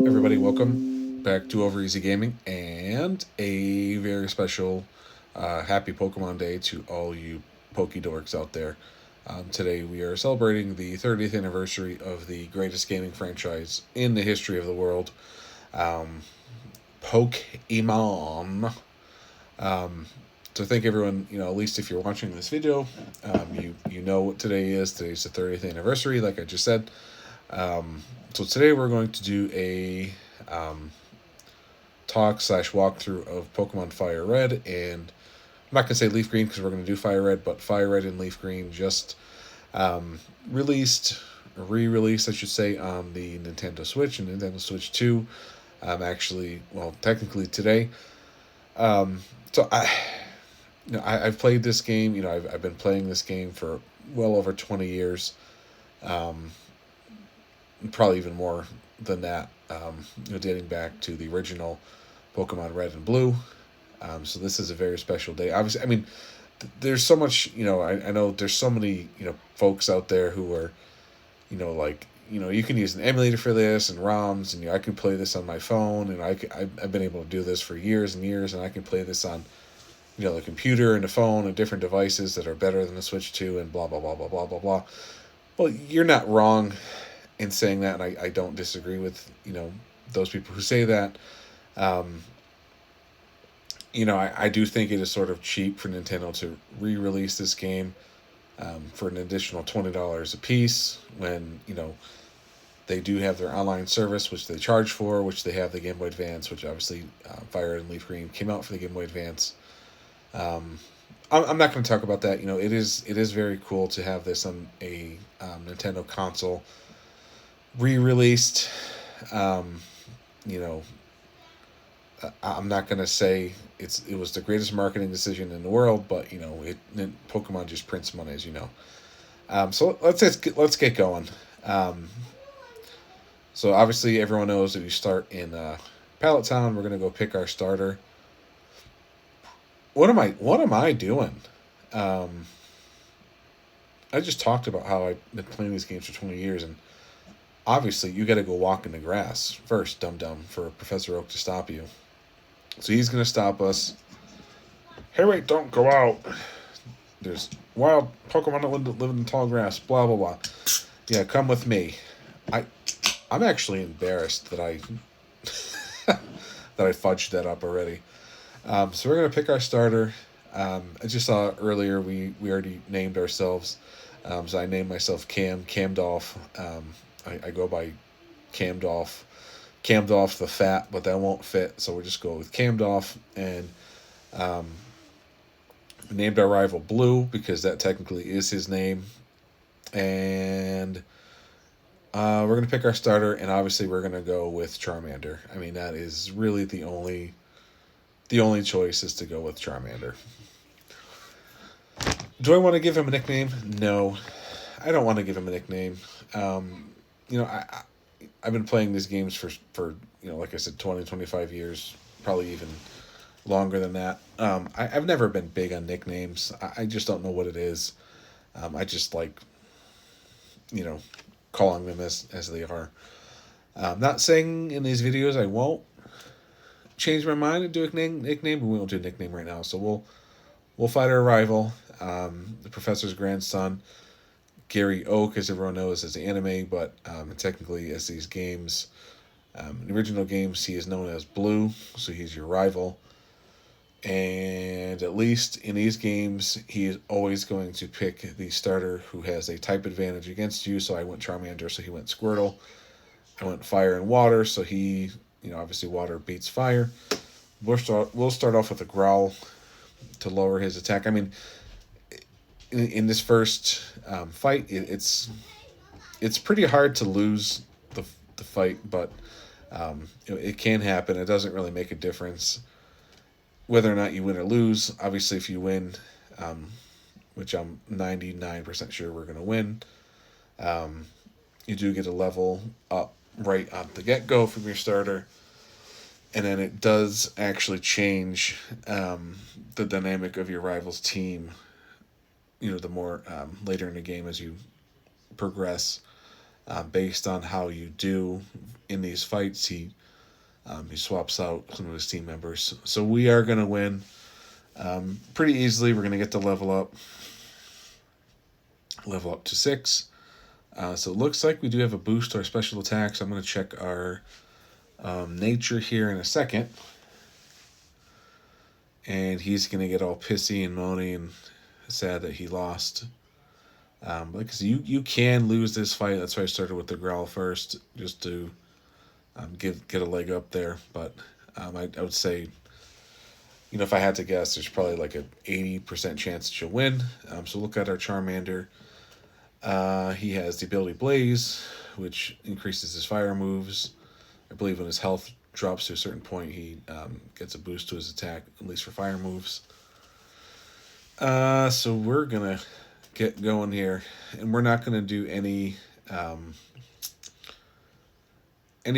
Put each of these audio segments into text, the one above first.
Everybody, welcome back to Over Easy Gaming and a very special happy Pokemon Day to all you Dorks out there. Today we are celebrating the 30th anniversary of the greatest gaming franchise in the history of the world, um, Pokemon. Um, so thank everyone, at least if you're watching this video, you know what today is. Today's the 30th anniversary, like I just said. So today we're going to do a um, talk slash walkthrough of Pokemon Fire Red, and I'm not gonna say Leaf Green because we're gonna do Fire Red, but Fire Red and Leaf Green just released, re-released, I should say, on the Nintendo Switch and Nintendo Switch Two. Actually, well, technically today. Um, so I've played this game. I've been playing this game for well over 20 years. Um, Probably even more than that. Dating back to the original Pokemon Red and Blue. So this is a very special day. Obviously, I mean, there's so much. I know there's so many folks out there who are like you can use an emulator for this and ROMs, and I can play this on my phone, and I've been able to do this for years and years, and I can play this on the computer and the phone and different devices that are better than the Switch 2 and blah blah blah blah blah blah blah. Well, you're not wrong in saying that, and I don't disagree with those people who say that. Um, I do think it is sort of cheap for Nintendo to re-release this game for an additional $20 a piece when they do have their online service, which they charge for, which they have the Game Boy Advance, which obviously Fire and Leaf Green came out for the Game Boy Advance. Um, I'm not going to talk about that. It is very cool to have this on a Nintendo console re-released. Um, you know, I'm not gonna say it was the greatest marketing decision in the world, but Pokemon just prints money, as you know. So let's get going. Um, so obviously everyone knows that you start in Pallet Town. We're gonna go pick our starter. What am I doing? Um, I just talked about how I've been playing these games for 20 years, and obviously you got to go walk in the grass first, dum dum, for Professor Oak to stop you. So he's gonna stop us. Hey, wait! Don't go out. There's wild Pokemon that live in the tall grass. Blah blah blah. Yeah, come with me. I I'm actually embarrassed that I that I fudged that up already. So we're gonna pick our starter. I just saw earlier we already named ourselves. So I named myself Camdolph. I go by Camdolph. Camdolph the fat, but that won't fit, so we'll just go with Camdolph. And um, named our rival Blue because that technically is his name. And we're gonna pick our starter, and obviously we're gonna go with Charmander. I mean, that is really the only choice is to go with Charmander. Do I want to give him a nickname? No, I don't want to give him a nickname. Um, I've been playing these games for like I said, 20, 25 years, probably even longer than that. I've never been big on nicknames. I just don't know what it is. I just like you know calling them as they are. Not saying in these videos I won't change my mind and do a nickname, but we won't do a nickname right now. So we'll fight our rival, the professor's grandson, Gary Oak, as everyone knows as the anime, but technically as these games, in original games, he is known as Blue, so he's your rival. And at least in these games, he is always going to pick the starter who has a type advantage against you. So I went Charmander, so he went Squirtle. I went Fire and Water, so he, obviously water beats fire. We'll start off with a Growl to lower his attack. I mean, in this first fight, it's pretty hard to lose the fight, but it can happen. It doesn't really make a difference whether or not you win or lose. Obviously, if you win, um, which I'm 99% sure we're going to win, um, you do get a level up right at the get go from your starter. And then it does actually change the dynamic of your rival's team. The more later in the game as you progress. based on how you do in these fights. He swaps out some of his team members. So we are going to win pretty easily. We're going to get to level up to 6. So it looks like we do have a boost to our special attacks. I'm going to check our nature here in a second. And he's going to get all pissy and moany and sad that he lost. Because you can lose this fight. That's why I started with the growl first, just to get a leg up there. But I would say, if I had to guess, there's probably like an 80% chance that you'll win. So look at our Charmander. He has the ability Blaze, which increases his fire moves. I believe when his health drops to a certain point, he gets a boost to his attack, at least for fire moves. So we're going to get going here, and we're not going to do any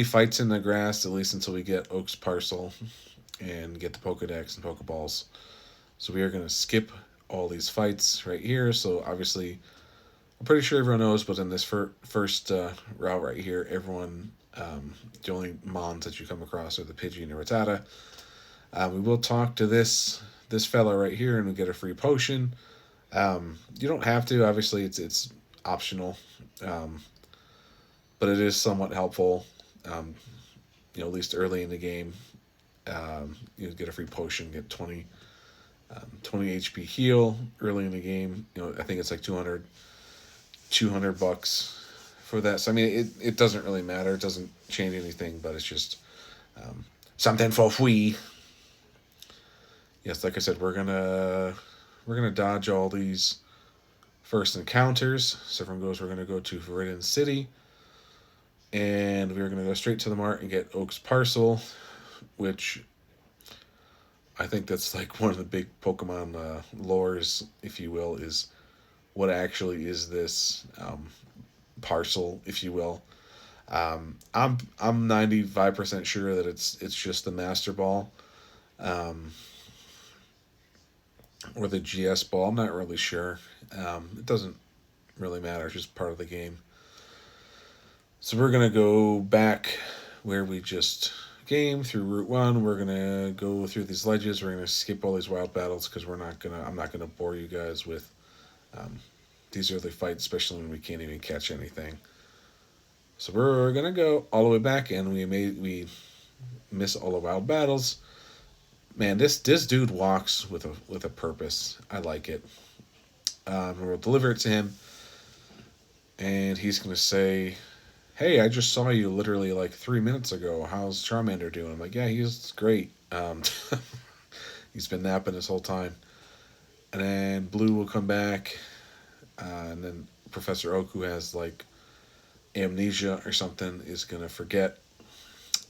fights in the grass, at least until we get Oak's Parcel and get the Pokedex and Pokeballs. So we are going to skip all these fights right here. So obviously, I'm pretty sure everyone knows, but in this first route right here, everyone, the only mons that you come across are the Pidgey and the Rattata. We will talk to this fella right here, and we get a free potion. You don't have to. Obviously, it's optional, but it is somewhat helpful. At least early in the game, you get a free potion, get 20 HP heal early in the game. I think it's like $200 for that. So I mean, it doesn't really matter. It doesn't change anything, but it's just something for free. Yes, like I said, we're gonna dodge all these first encounters. So everyone goes, we're gonna go to Viridian City, and we're gonna go straight to the mart and get Oak's Parcel, which I think that's like one of the big Pokemon lores, if you will, is what actually is this parcel, if you will. I'm 95% sure that it's just the Master Ball, or the GS Ball. I'm not really sure. It doesn't really matter. It's just part of the game. So we're gonna go back where we just game through Route 1. We're gonna go through these ledges. We're gonna skip all these wild battles because I'm not gonna bore you guys with these early fights, especially when we can't even catch anything. So we're gonna go all the way back, and we miss all the wild battles. Man, this dude walks with a purpose. I like it. We'll deliver it to him, and he's gonna say, "Hey, I just saw you literally like 3 minutes ago. How's Charmander doing?" I'm like, "Yeah, he's great. He's been napping this whole time." And then Blue will come back, and then Professor Oak, who has like amnesia or something, is gonna forget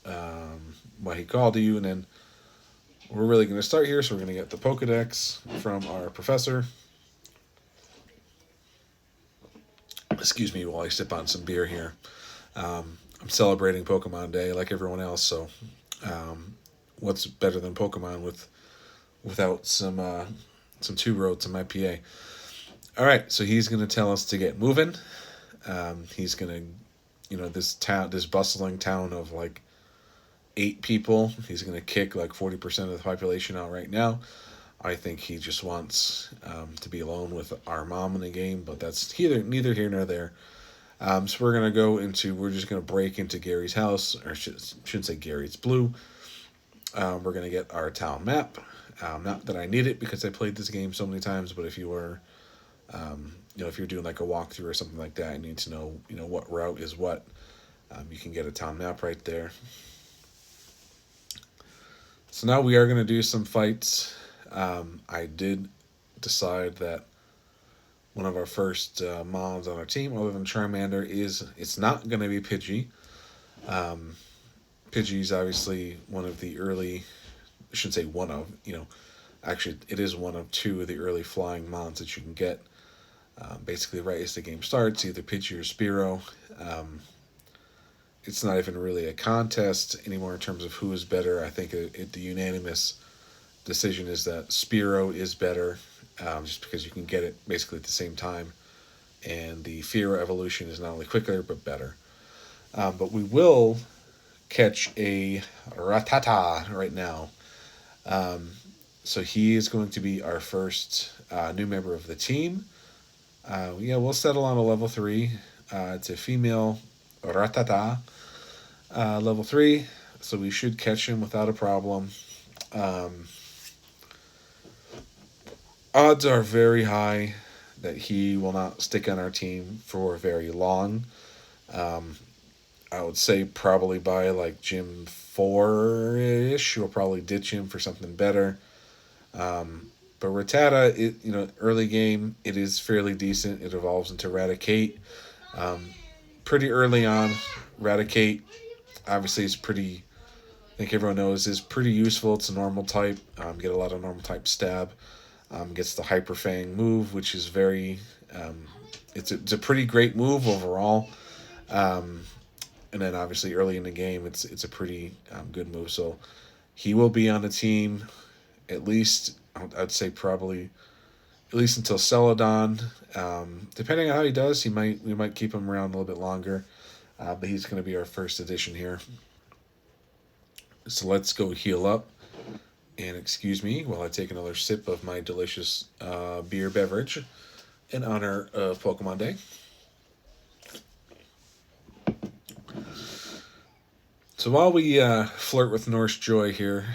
why he called to you, and then we're really gonna start here. So we're gonna get the Pokedex from our professor. Excuse me while I sip on some beer here. I'm celebrating Pokemon Day like everyone else, so what's better than Pokemon without some 2-road, some IPA. All right, so he's going to tell us to get moving. He's going to, this bustling town of like 8 people, he's going to kick like 40% of the population out right now. I think he just wants to be alone with our mom in the game, but that's neither here nor there. So we're just going to break into Gary's house, or shouldn't say Gary, it's Blue. We're going to get our town map. Not that I need it because I played this game so many times, but if you were, if you're doing like a walkthrough or something like that, you need to know, what route is what. You can get a town map right there. So now we are going to do some fights. I did decide that one of our first mons on our team, other than Charmander, it's not going to be Pidgey. Pidgey's obviously one of the early, I shouldn't say one of, actually it is one of 2 of the early flying mons that you can get. Basically right as the game starts, either Pidgey or Spearow. It's not even really a contest anymore in terms of who is better. I think the unanimous decision is that Spearow is better, just because you can get it basically at the same time and the Fear evolution is not only quicker but better. But we will catch a Ratata right now. So he is going to be our first new member of the team. Yeah, we'll settle on a level 3. It's a female Ratata, level 3. So we should catch him without a problem. Um, Odds are very high that he will not stick on our team for very long. Um, I would say probably by like gym 4-ish, we'll probably ditch him for something better. But Rattata, early game, it is fairly decent. It evolves into Raticate. Um, Pretty early on, Raticate obviously is pretty. I think everyone knows is pretty useful. It's a normal type. Get a lot of normal type stab. Gets the Hyper Fang move, which is very. It's a pretty great move overall. Um, and then obviously early in the game, it's a pretty good move. So he will be on the team at least. I'd say probably at least until Celadon. Depending on how he does, we might keep him around a little bit longer. But he's going to be our first addition here. So let's go heal up. And excuse me while I take another sip of my delicious beer beverage in honor of Pokemon Day. So while we flirt with Norse Joy here,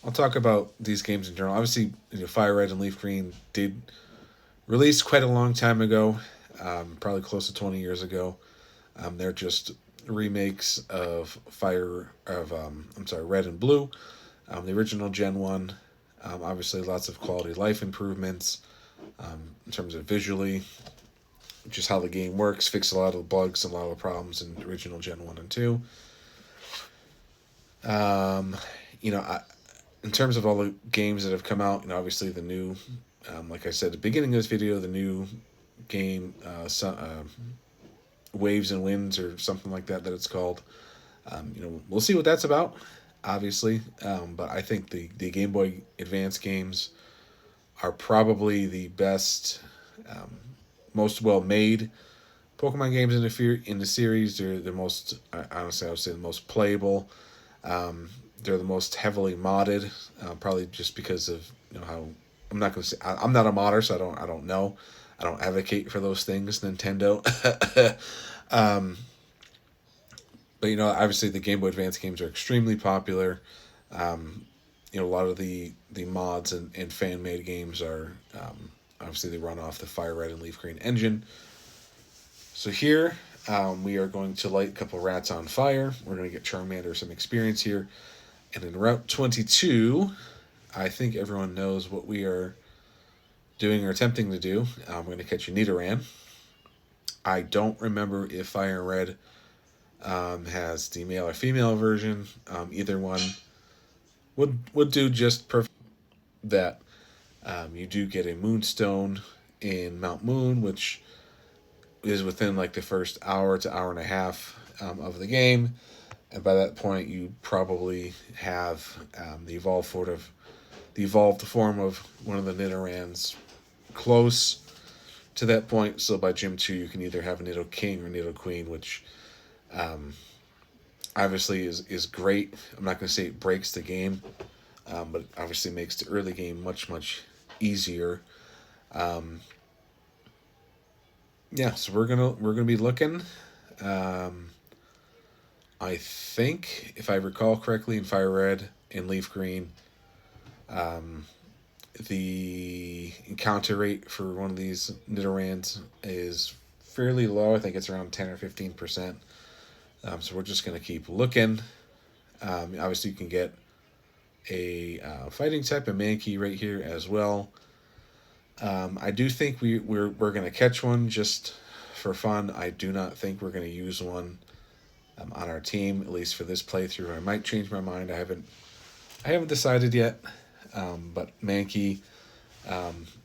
I'll talk about these games in general. Obviously, Fire Red and Leaf Green did release quite a long time ago, probably close to 20 years ago. They're just remakes of Red and Blue, the original Gen 1. Obviously, lots of quality of life improvements in terms of visually, just how the game works, fix a lot of the bugs and a lot of the problems in the original Gen 1 and 2. In terms of all the games that have come out, obviously the new, like I said at the beginning of this video, the new game, Waves and Winds or something like that it's called. We'll see what that's about, obviously. But I think the Game Boy Advance games are probably the best, most well-made Pokemon games in the series. They're the most, honestly, I would say the most playable. They're the most heavily modded, probably just because of how I'm not going to say I'm not a modder, so I don't know. I don't advocate for those things, Nintendo. But obviously the Game Boy Advance games are extremely popular. A lot of the mods and fan made games are obviously they run off the Fire Red and Leaf Green engine. So here we are going to light a couple rats on fire. We're going to get Charmander some experience here. And in Route 22, I think everyone knows what we are doing or attempting to do. We're going to catch a Nidoran. I don't remember if Fire and Red has the male or female version. Either one would do just perfect. That you do get a Moonstone in Mount Moon, which is within like the first hour to hour and a half of the game. And by that point, you probably have the evolved form of one of the Nidorans close to that point. So by Gym 2, you can either have a Nidoking or Nidoqueen, which obviously is great. I'm not going to say it breaks the game, but it obviously makes the early game much, much easier. So we're gonna be looking. I think, if I recall correctly, in Fire Red and Leaf Green, the encounter rate for one of these Nidorans is fairly low. I think it's around 10 or 15%. So we're just going to keep looking. Obviously, you can get a fighting type, a Mankey right here as well. I do think we're going to catch one just for fun. I do not think we're going to use one on our team, at least for this playthrough. I might change my mind. I haven't decided yet. But Mankey,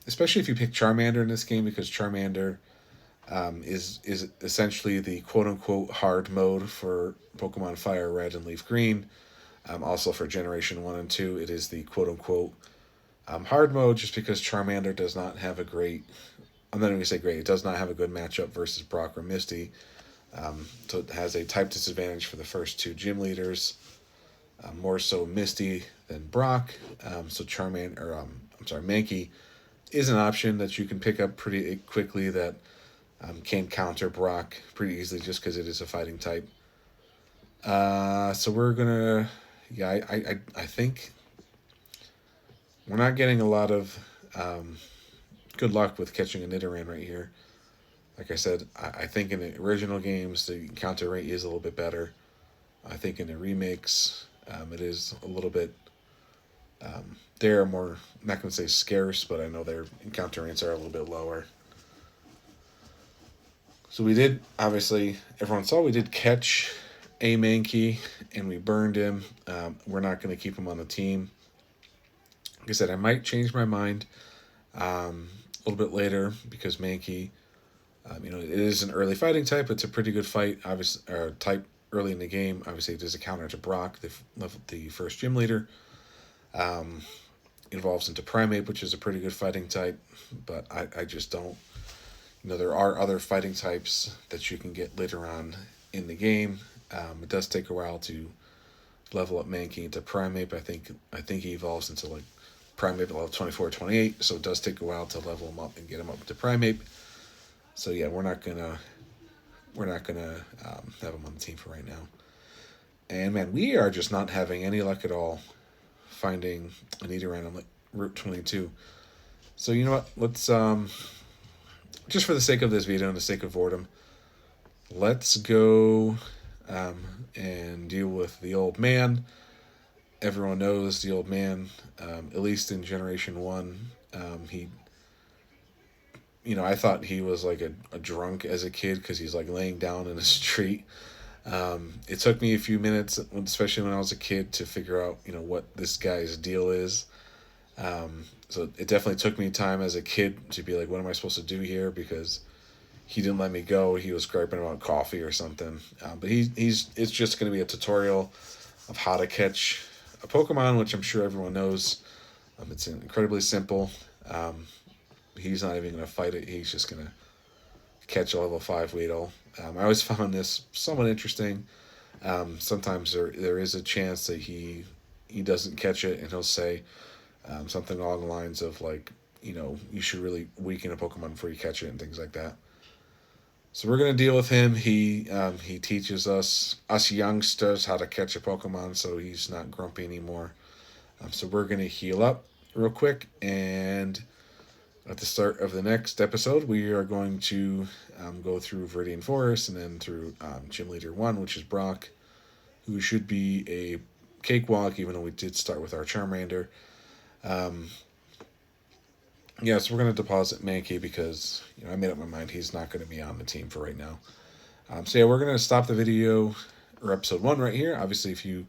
especially if you pick Charmander in this game, because Charmander is essentially the quote-unquote hard mode for Pokemon Fire Red and Leaf Green. Also for Generation 1 and 2, it is the quote-unquote Hard mode, just because Charmander does not have a great, I'm not even going to say great, it does not have a good matchup versus Brock or Misty. So it has a type disadvantage for the first two gym leaders, more so Misty than Brock. So Charmander, or Mankey is an option that you can pick up pretty quickly that can counter Brock pretty easily just because it is a fighting type. So we're gonna, yeah, I think we're not getting a lot of good luck with catching a Nidoran right here. Like I said, I think in the original games the counter rate is a little bit better. I think in the remakes it is a little bit. They're more, I'm not going to say scarce, but I know their encounter rates are a little bit lower. So we did, obviously, everyone saw we did catch a Mankey, and we burned him. We're not going to keep him on the team. Like I said, I might change my mind a little bit later because Mankey, it is an early fighting type. It's a pretty good fight, obviously, or type early in the game. Obviously, it is a counter to Brock, the first gym leader. Evolves into Primate, which is a pretty good fighting type, but I just don't. There are other fighting types that you can get later on in the game. It does take a while to level up Mankey into Primate, but I think he evolves into like Primate level 24, 28, so it does take a while to level him up and get him up to Primate. So yeah, we're not gonna have him on the team for right now. And man, we are just not having any luck at all finding a Nidoran on like Route 22. So you know what? Let's just for the sake of this video and the sake of boredom, let's go and deal with the old man. Everyone knows the old man, at least in Generation 1. I thought he was like a drunk as a kid because he's like laying down in a street. It took me a few minutes, especially when I was a kid, to figure out, what this guy's deal is. So it definitely took me time as a kid to be like, what am I supposed to do here? Because he didn't let me go. He was griping about coffee or something. But it's just going to be a tutorial of how to catch a Pokemon, which I'm sure everyone knows. It's incredibly simple. He's not even going to fight it. He's just going to catch a level 5 Weedle. I always found this somewhat interesting. Sometimes there is a chance that he doesn't catch it, and he'll say something along the lines of like, you should really weaken a Pokemon before you catch it and things like that. So we're gonna deal with him. He teaches us youngsters how to catch a Pokemon, so he's not grumpy anymore. So we're gonna heal up real quick, and at the start of the next episode, we are going to go through Viridian Forest and then through Gym Leader 1, which is Brock, who should be a cakewalk, even though we did start with our Charmander. So we're going to deposit Mankey because I made up my mind he's not going to be on the team for right now. We're going to stop the video or episode 1 right here. Obviously, if you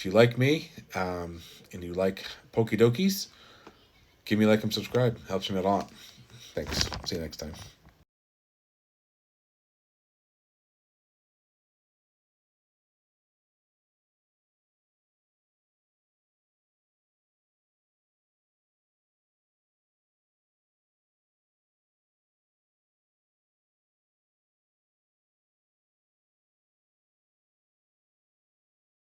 like me and you like Pokédokis, give me a like and subscribe. Helps me a lot. Thanks. See you next time.